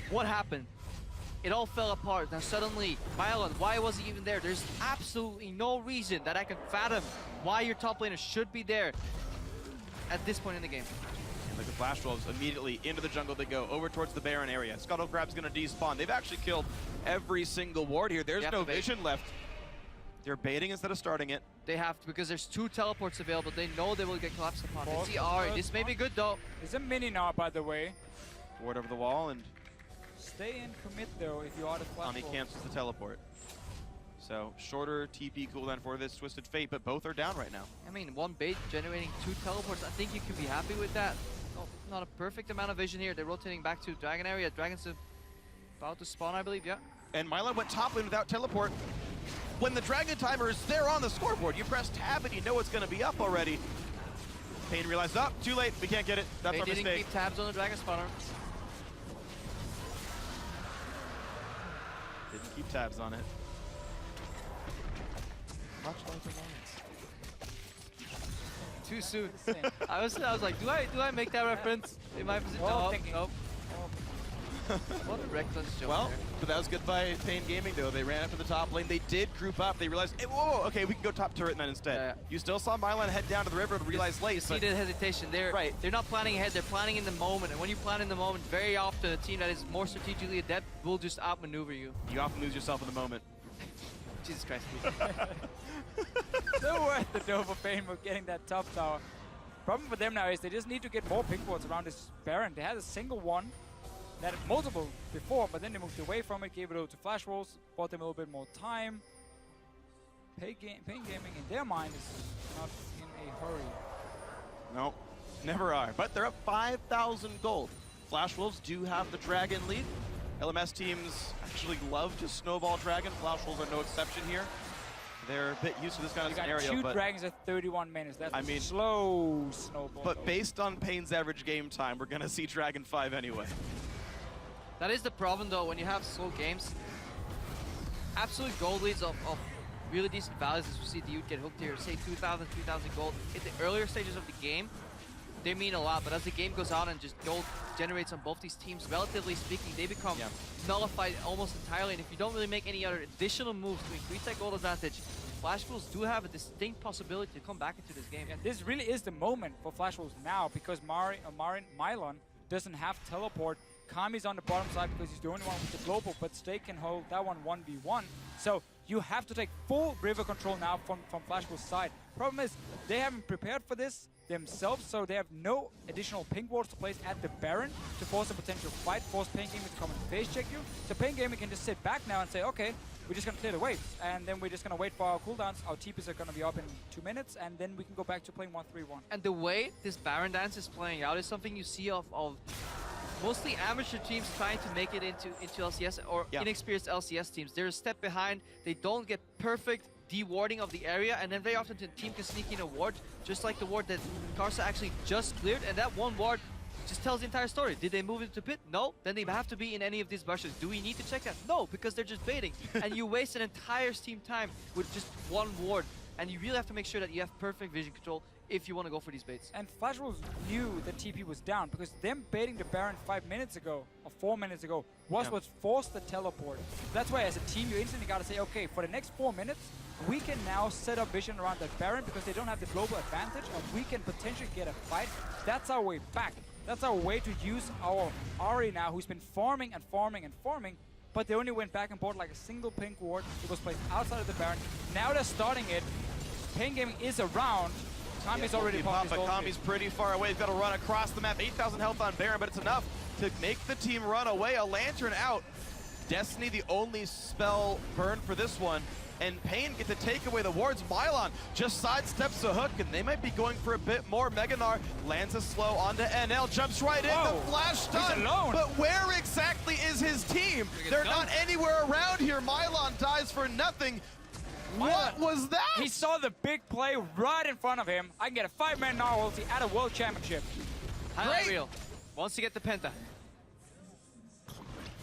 What happened? it all fell apart. Now suddenly, Mylon, why was he even there? There's absolutely no reason that I can fathom why your top laner should be there at this point in the game.
And look at Flash Wolves immediately into the jungle they go, over towards the Baron area. Scuttle Crab's gonna despawn. They've actually killed every single ward here. There's no vision left. They're baiting instead of starting it.
They have to, because there's 2 teleports available. They know they will get collapsed upon. They see Ari. This may be good though.
There's a mini now, by the way.
Ward over the wall, and
Stay in commit though if you are the
Tommy cancels the teleport. So shorter TP cooldown for this Twisted Fate, but both are down right now.
I mean, 1 bait generating 2 teleports. I think you can be happy with that. Oh, not a perfect amount of vision here. They're rotating back to Dragon area. Dragon's about to spawn, I believe, yeah.
And Mylon went top lane without teleport. When the Dragon timer is there on the scoreboard, you press tab and you know it's going to be up already. paiN realized, oh, too late, we can't get it. That's our
didn't
mistake.
keep tabs on the Dragon spawner.
Didn't keep tabs on it. Much like the Lions.
Too soon. I was like, do I make that reference in my position? Nope. What a reckless joke.
Well, but that was good by paiN-Gaming though. They ran up to the top lane. They did group up. They realized, hey, whoa, okay, we can go top turret then instead.
Yeah.
You still saw Mylon head down to the river to realize late.
See the hesitation. They're not planning ahead. They're planning in the moment. And when you plan in the moment, very often a team that is more strategically adept will just outmaneuver you.
You often lose yourself in the moment.
Jesus Christ.
So worth the dough for paiN for getting that top tower. Problem for them now is they just need to get more pink wards around this Baron. They had a single one. They had multiple before, but then they moved away from it, gave it over to Flash Wolves, bought them a little bit more time. paiN-Gaming in their mind is not in a hurry.
No, never are. But they're up 5,000 gold. Flash Wolves do have the Dragon lead. LMS teams actually love to snowball Dragon. Flash Wolves are no exception here. They're a bit used to this kind of scenario.
You got 2 dragons at 31 minutes. That's
a
slow snowball.
But based on paiN's average game time, we're going to see Dragon 5 anyway.
That is the problem though, when you have slow games. Absolute gold leads of really decent values, as we see the youth get hooked here, say 2,000, 3,000 gold. In the earlier stages of the game, they mean a lot, but as the game goes on and just gold generates on both these teams, relatively speaking, they become nullified almost entirely. And if you don't really make any other additional moves to increase that gold advantage, Flash Wolves do have a distinct possibility to come back into this game.
Yeah, this really is the moment for Flash Wolves now, because Mylon doesn't have teleport. Kami's on the bottom side because he's the only one with the global, but Stay can hold that one 1v1. So you have to take full river control now from Flash Wolves' side. Problem is, they haven't prepared for this themselves, so they have no additional pink wards to place at the Baron to force a potential fight, force paiN-Gaming to come and face check you. So paiN-Gaming can just sit back now and say, okay, we're just going to clear the waves, and then we're just going to wait for our cooldowns. Our TPs are going to be up in 2 minutes, and then we can go back to playing 1-3-1.
And the way this Baron dance is playing out is something you see of mostly amateur teams trying to make it into LCS or inexperienced LCS teams. They're a step behind. They don't get perfect de-warding of the area, and then very often the team can sneak in a ward, just like the ward that Karsa actually just cleared, and that one ward just tells the entire story. Did they move into pit? No. Then they have to be in any of these bushes. Do we need to check that? No, because they're just baiting. And you waste an entire team time with just one ward, and you really have to make sure that you have perfect vision control if you want to go for these baits.
And Flash Wolves knew that TP was down, because them baiting the Baron 5 minutes ago, or 4 minutes ago, was what forced the teleport. That's why as a team you instantly got to say, okay, for the next 4 minutes, we can now set up vision around that Baron because they don't have the global advantage, and we can potentially get a fight. That's our way back. That's our way to use our Ari now, who's been farming and farming and farming, but they only went back and bought like a single pink ward. It was placed outside of the Baron. Now they're starting it. paiN-Gaming is around. Kami's already popped his gold.
Kami's pretty far away. He's got to run across the map. 8,000 health on Baron, but it's enough to make the team run away. A Lantern out. Destiny the only spell burned for this one. And paiN get to take away the wards. Mylon just sidesteps the hook, and they might be going for a bit more. Meganar lands a slow onto NL, jumps right in, the flash stun. But where exactly is his team? They're not anywhere around here. Mylon dies for nothing. What was that?
He saw the big play right in front of him. I can get a 5-man Gnar ulti at a World Championship.
Highlight reel. Wants to get the Penta.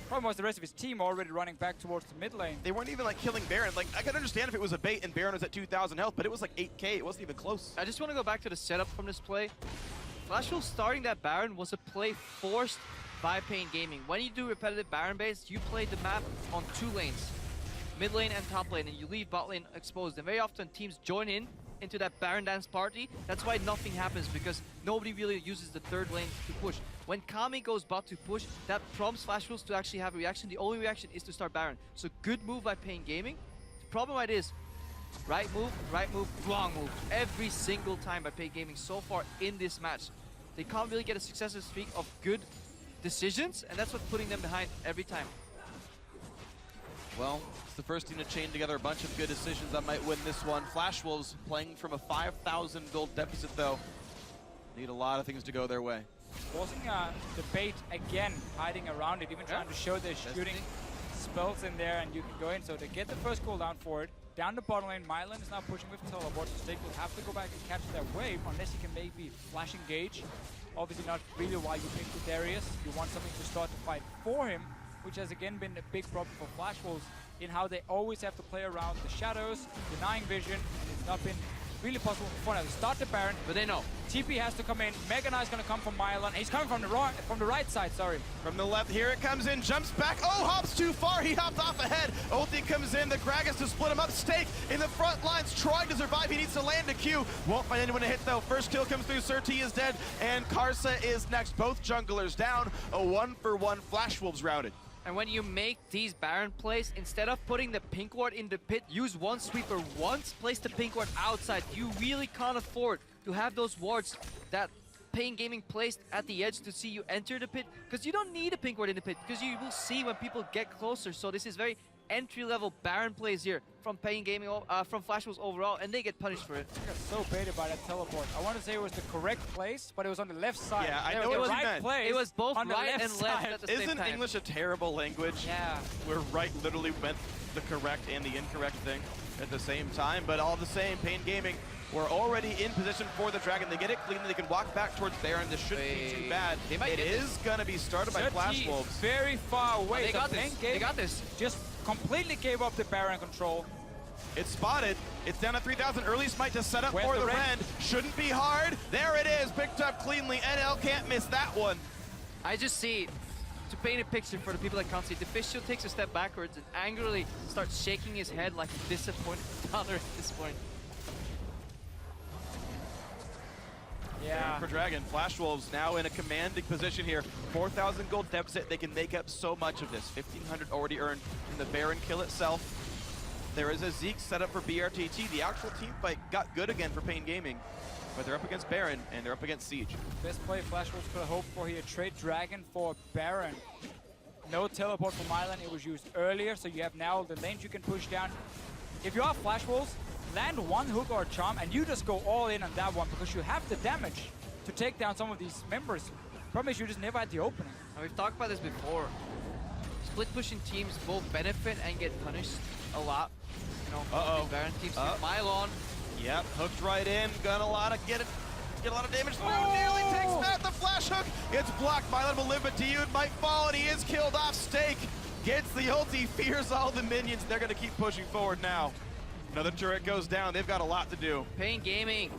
Problem was the rest of his team already running back towards the mid lane.
They weren't even like killing Baron. Like, I could understand if it was a bait and Baron was at 2,000 health, but it was like 8K. It wasn't even close.
I just want to go back to the setup from this play. Flash Wolves starting that Baron was a play forced by paiN-Gaming. When you do repetitive Baron base, you play the map on 2 lanes, mid lane and top lane, and you leave bot lane exposed. And very often teams join in into that Baron dance party. That's why nothing happens, because nobody really uses the 3rd lane to push. When Kami goes bot to push, that prompts Flash Wolves to actually have a reaction. The only reaction is to start Baron. So good move by paiN-Gaming. The problem right is, right move, wrong move. Every single time by paiN-Gaming so far in this match. They can't really get a successive streak of good decisions, and that's what's putting them behind every time.
Well, it's the first team to chain together a bunch of good decisions that might win this one. Flash Wolves playing from a 5,000 gold deficit, though. Need a lot of things to go their way.
Forcing the bait again, hiding around it, even trying to show they're shooting spells in there, and you can go in. So they get the first cooldown for it. Down the bottom lane, myLon is now pushing with teleport, so Stake will have to go back and catch that wave, unless he can maybe flash engage. Obviously not really why you pick with Darius. You want something to start the fight for him, which has again been a big problem for Flash Wolves in how they always have to play around the shadows, denying vision, and it's not been really possible before now. They start the Baron,
But they know.
TP has to come in. Mega Knight is going to come from myLon. He's coming from the right side, sorry.
From the left, here it comes in, jumps back. Oh, hops too far, he hopped off ahead. Ulti comes in, the Gragas to split him up. Stake in the front lines, trying to survive. He needs to land a Q. Won't find anyone to hit though. First kill comes through, Surti is dead, and Karsa is next. Both junglers down, a 1-for-1 Flash Wolves routed.
And when you make these Baron plays, instead of putting the pink ward in the pit, use one sweeper once, place the pink ward outside. You really can't afford to have those wards that paiN-Gaming placed at the edge to see you enter the pit, because you don't need a pink ward in the pit, because you will see when people get closer. So this is very entry-level Baron plays here from paiN-Gaming, from Flash Wolves overall, and they get punished for it.
I got so baited by that teleport. I want to say it was the correct place, but it was on the left side.
Yeah, I
There
know
was
what
the
you
right
meant.
place.
It was both
on the
right
left
and left
side.
at the same
Isn't
time.
English a terrible language?
Yeah.
Where right literally meant the correct and the incorrect thing at the same time, but all the same, paiN-Gaming, we're already in position for the Dragon. They get it clean, they can walk back towards Baron. This shouldn't be too bad.
They might
It
get
is going to be started by
Surti
Flash
is
Wolves.
very far away.
They
So
got this.
paiN-Gaming
They got this.
just completely gave up the Baron control.
It's spotted. It's down to 3,000. Early smite to set up
Where's
for
the
the
red?
Rend. Shouldn't be hard. There it is. Picked up cleanly. NL can't miss that one.
I just see, to paint a picture for the people that can't see, the Fischl takes a step backwards and angrily starts shaking his head like a disappointed father at this point.
Yeah.
For Dragon, Flash Wolves now in a commanding position here. 4,000 gold deficit. They can make up so much of this. 1,500 already earned in the Baron kill itself. There is a AZike set up for BRTT. The actual team fight got good again for paiN-Gaming, but they're up against Baron and they're up against Siege.
Best play Flash Wolves could hope for here. Trade Dragon for Baron. No teleport from myLon. It was used earlier, so you have now the lanes you can push down. If you are Flash Wolves, land one hook or charm, and you just go all in on that one, because you have the damage to take down some of these members. Problem is you just never had the opening.
And we've talked about this before. Split pushing teams both benefit and get punished a lot. You know, Baron teams with myLon.
Yep, hooked right in. Got a lot of get a lot of damage through. Nearly takes him out. The flash hook. It's blocked. myLon will live, but Diud might fall, and he is killed off. Stake gets the ulti, fears all the minions. They're gonna keep pushing forward now. Another turret goes down. They've got a lot to do.
paiN-Gaming,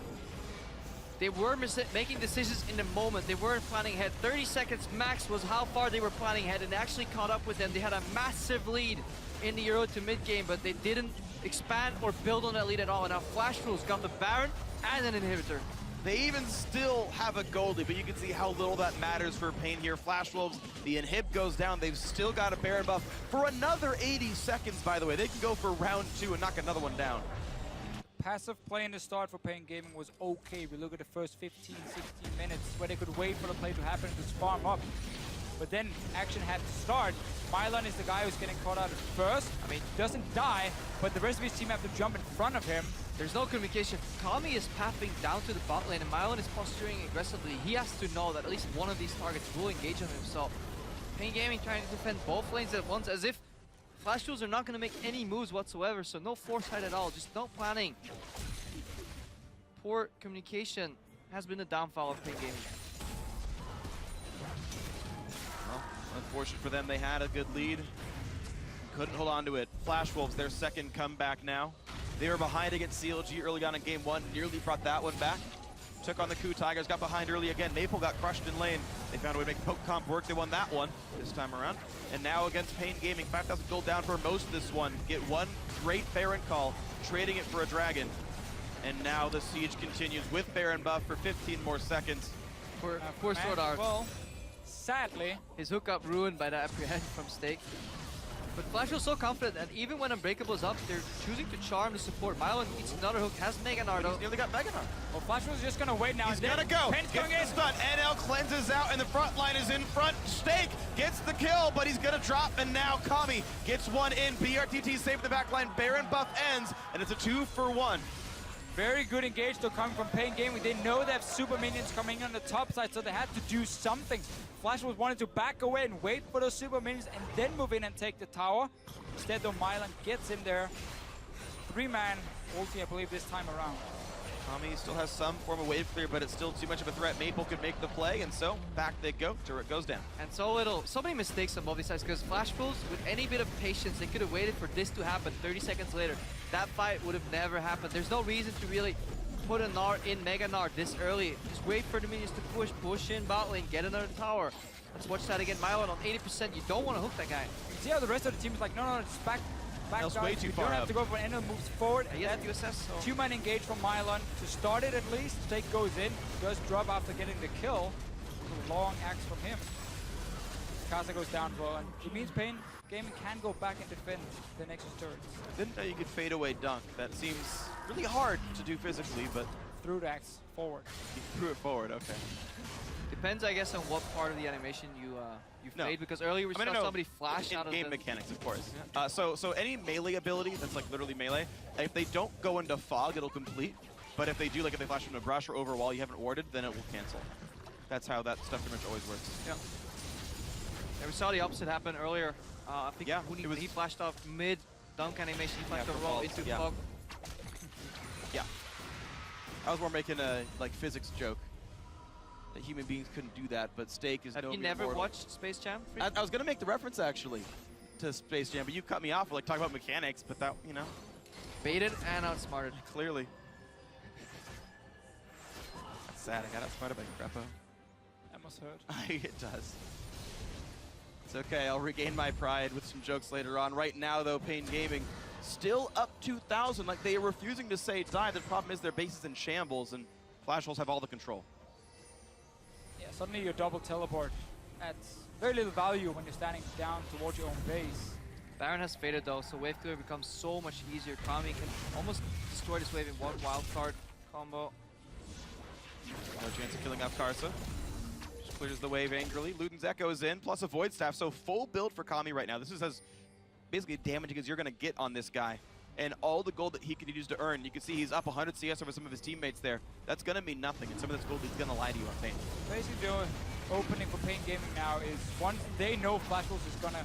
they were making decisions in the moment. They weren't planning ahead. 30 seconds max was how far they were planning ahead, and they actually caught up with them. They had a massive lead in the early to mid game, but they didn't expand or build on that lead at all. And now Flash Wolves got the Baron and an inhibitor.
They even still have a goldie, but you can see how little that matters for paiN here. Flash Wolves, the inhib goes down. They've still got a Baron buff for another 80 seconds, by the way. They can go for round 2 and knock another one down.
Passive play in the start for paiN-Gaming was okay. We look at the first 15, 16 minutes where they could wait for the play to happen to farm up. But then action had to start. myLon is the guy who's getting caught out at first. I mean, doesn't die, but the rest of his team have to jump in front of him.
There's no communication. Kami is pathing down to the bot lane, and myLon is posturing aggressively. He has to know that at least one of these targets will engage on himself. paiN-Gaming trying to defend both lanes at once, as if Flash Wolves are not going to make any moves whatsoever, so no foresight at all, just no planning. Poor communication has been the downfall of paiN-Gaming.
Well, unfortunate for them, they had a good lead. Couldn't hold on to it. Flash Wolves, their second comeback now. They were behind against CLG early on in game 1, nearly brought that one back. took on the Coup Tigers, got behind early again. Maple got crushed in lane. They found a way to make the poke comp work. They won that one this time around. And now against paiN-Gaming, 5,000 gold down for most of this one. Get one great Baron call, trading it for a dragon. And now the siege continues with Baron buff for 15 more seconds.
Poor Sword Art.
Well, sadly,
His hookup ruined by that apprehend from Stake. But Flash was so confident, and even when Unbreakable is up, they're choosing to charm the support. Milo needs another hook, has Mega Nard.
He's nearly got Mega Nard.
well, Flash was just gonna wait now.
He's
and then
gonna go.
paiN's
Gets
going in.
the stun. NL cleanses out, and the front line is in front. Stake gets the kill, but he's gonna drop, and now Kami gets one in. BRTT saved the back line. Baron buff ends, and it's a 2-for-1.
Very good engage though coming from paiN-Gaming. They know they have super minions coming in on the top side, so they had to do something. Flash was wanting to back away and wait for those super minions and then move in and take the tower. Instead though, Milan gets him there. 3-man ulti, I believe, this time around.
Kami still has some form of wave clear, but it's still too much of a threat. Maple could make the play, and so back they go. Turret goes down.
And so many mistakes on both these sides, because Flash Pulls, with any bit of patience, they could have waited for this to happen 30 seconds later. That fight would have never happened. There's no reason to really put a Nard in Mega Nard this early. Just wait for the minions to push in bot lane, get another tower. Let's watch that again. Milo on 80%. You don't want to hook that guy.
You can see how the rest of the team is like, no, just back
That's
guys.
way too
You
far
don't have
up.
to go for an end moves forward.
He has USS, so...
2-man engage from Milan to start it at least. Stake goes in, does drop after getting the kill. A long axe from him. Casa goes down for, and it means paiN-Gaming can go back and defend the Nexus turrets.
Didn't know you could fade away dunk. That seems really hard to do physically, but
Through the axe, forward.
he threw it forward. Okay.
Depends, I guess, on what part of the animation you
No.
fade, because earlier we saw somebody flash out of
game
the...
mechanics, of course. So any melee ability that's like literally melee, if they don't go into fog, it'll complete. But if they do, like if they flash from a brush or over a wall you haven't warded, then it will cancel. That's how that stuff pretty much always works.
Yeah. Yeah, we saw the opposite happen earlier. I think he flashed off mid dunk animation. He flashed
for
a roll
falls,
into the
yeah.
fog.
Yeah. I was more making a like physics joke. That human beings couldn't do that, but Stake is
Have
no
you
mere
never
mortal.
watched Space Jam?
I was gonna make the reference actually to Space Jam, but you cut me off for like talking about mechanics, but that, you know,
Baited and outsmarted.
clearly. That's sad, I got outsmarted by Greppo.
That must hurt.
It does. It's okay, I'll regain my pride with some jokes later on. Right now though, paiN-Gaming still up 2,000, like they are refusing to say die. The problem is their base is in shambles and Flash Wolves have all the control.
Yeah, suddenly your double teleport adds very little value when you're standing down towards your own base.
Baron has faded though, so wave clear becomes so much easier. Kami can almost destroy this wave in one wild card combo.
No chance of killing off Karsa. Just clears the wave angrily. Luden's Echo is in, plus a Void Staff, so full build for Kami right now. This is as basically damaging as you're going to get on this guy. And all the gold that he continues to earn, you can see he's up 100 CS over some of his teammates there. That's going to mean nothing, and some of this gold is going to lie to you on Pain.
Basically, the opening for paiN-Gaming now is once they know Flash Wolves is gonna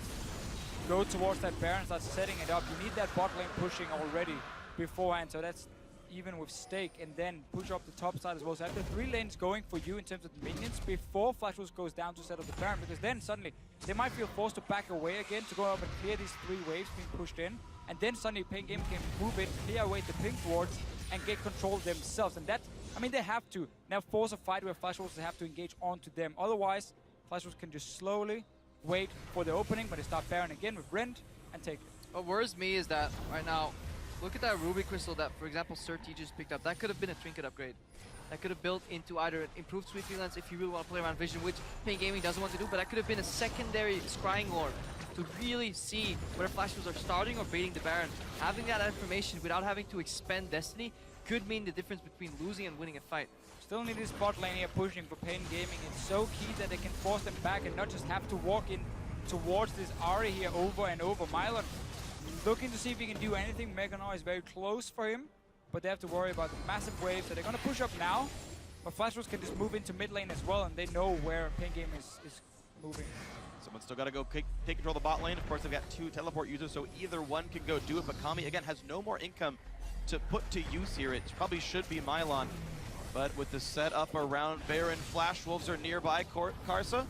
go towards that Baron, start setting it up. You need that bot lane pushing already beforehand, so that's even with Stake, and then push up the top side as well. So have the 3 lanes going for you in terms of the minions before Flash Wolves goes down to set up the Baron, because then suddenly they might feel forced to back away again to go up and clear these 3 waves being pushed in, and then suddenly paiN-Gaming can move in, clear away the pink wards, and get control themselves. And that, I mean, they have to now force a fight where Flash Wolves have to engage onto them. Otherwise, Flash Wolves can just slowly wait for the opening, but they start Baron again with Rend and take it.
What worries me is that right now, look at that Ruby Crystal that, for example, Sir T just picked up. That could have been a trinket upgrade. That could have built into either an improved sweep lens if you really want to play around vision, which paiN-Gaming doesn't want to do, but that could have been a secondary scrying orb to really see where Flash Wolves are starting or baiting the Baron. Having that information without having to expend Destiny could mean the difference between losing and winning a fight.
Still need this bot lane here pushing for paiN-Gaming. It's so key that they can force them back and not just have to walk in towards this Ahri here over and over. Mylon looking to see if he can do anything. Meganar is very close for him, but they have to worry about the massive waves. So they're going to push up now, but Flash Wolves can just move into mid lane as well, and they know where paiN-Gaming is moving.
Someone's still got to go take control of the bot lane. Of course, they've got 2 teleport users, so either one can go do it. But Kami, again, has no more income to put to use here. It probably should be Mylon. But with the setup around Baron, Flash Wolves are nearby. Karsa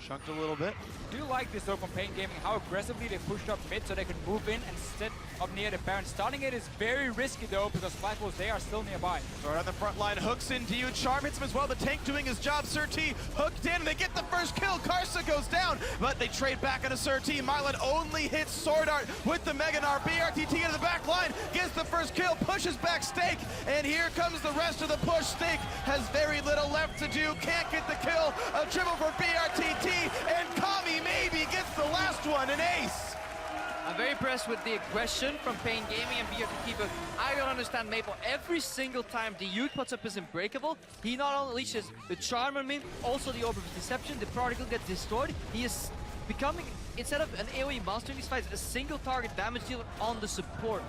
chunked a little bit.
I do like this though from paiN-Gaming, how aggressively they pushed up mid so they could move in and set up near the Baron. Starting it is very risky though, because Flash Wolves, they are still nearby.
Right on the front line, hooks into you. Charm hits him as well. The tank doing his job. Surti hooked in. They get the first kill. Karsa goes down, but they trade back on a Surti. Mylan only hits Sword Art with the Meganar. BRTT into the back line, gets the first kill, pushes back Stake, and here comes the rest of the push. Stake has very little left to do. Can't get the kill. A dribble for BRTT, and Kami maybe gets the last one. An ace.
I'm very impressed with the aggression from paiN-Gaming and BRTT, but I don't understand Maple. Every single time the Yuke puts up his Unbreakable, he not only leashes the Charm on me, also the Orb of Deception, the Prodigal gets destroyed. He is becoming, instead of an AoE monster in these fights, a single target damage dealer on the support.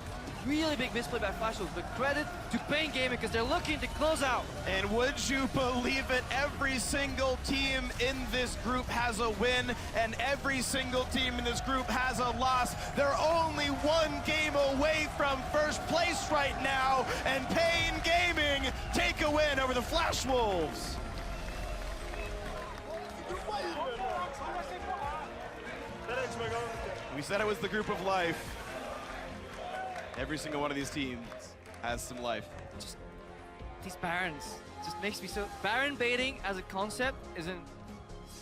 Really big misplay by Flash Wolves, but credit to paiN-Gaming because they're looking to close out.
And would you believe it, every single team in this group has a win, and every single team in this group has a loss. They're only one game away from first place right now, and paiN-Gaming take a win over the Flash Wolves. We said it was the group of life. Every single one of these teams has some life.
Just these Barons just makes me so... Baron baiting as a concept isn't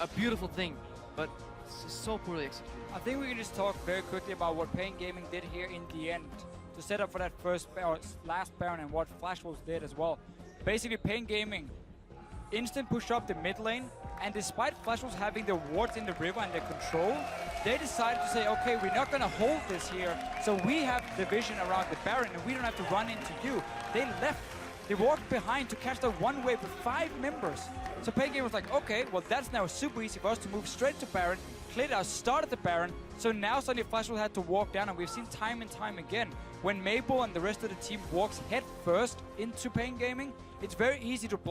a beautiful thing, but it's just so poorly executed.
I think we can just talk very quickly about what paiN-Gaming did here in the end to set up for that last Baron, and what Flash Wolves did as well. Basically, paiN-Gaming instant push up the mid lane, and despite Flash Wolves having their wards in the river and their control, they decided to say, okay, we're not going to hold this here, so we have the vision around the Baron and we don't have to run into you. They left, they walked behind to catch the one wave with 5 members. So paiN-Gaming was like, okay, well that's now super easy for us to move straight to Baron, cleared out, started the Baron, so now suddenly Flash Wolves had to walk down, and we've seen time and time again, when Maple and the rest of the team walks head first into paiN-Gaming, it's very easy to block.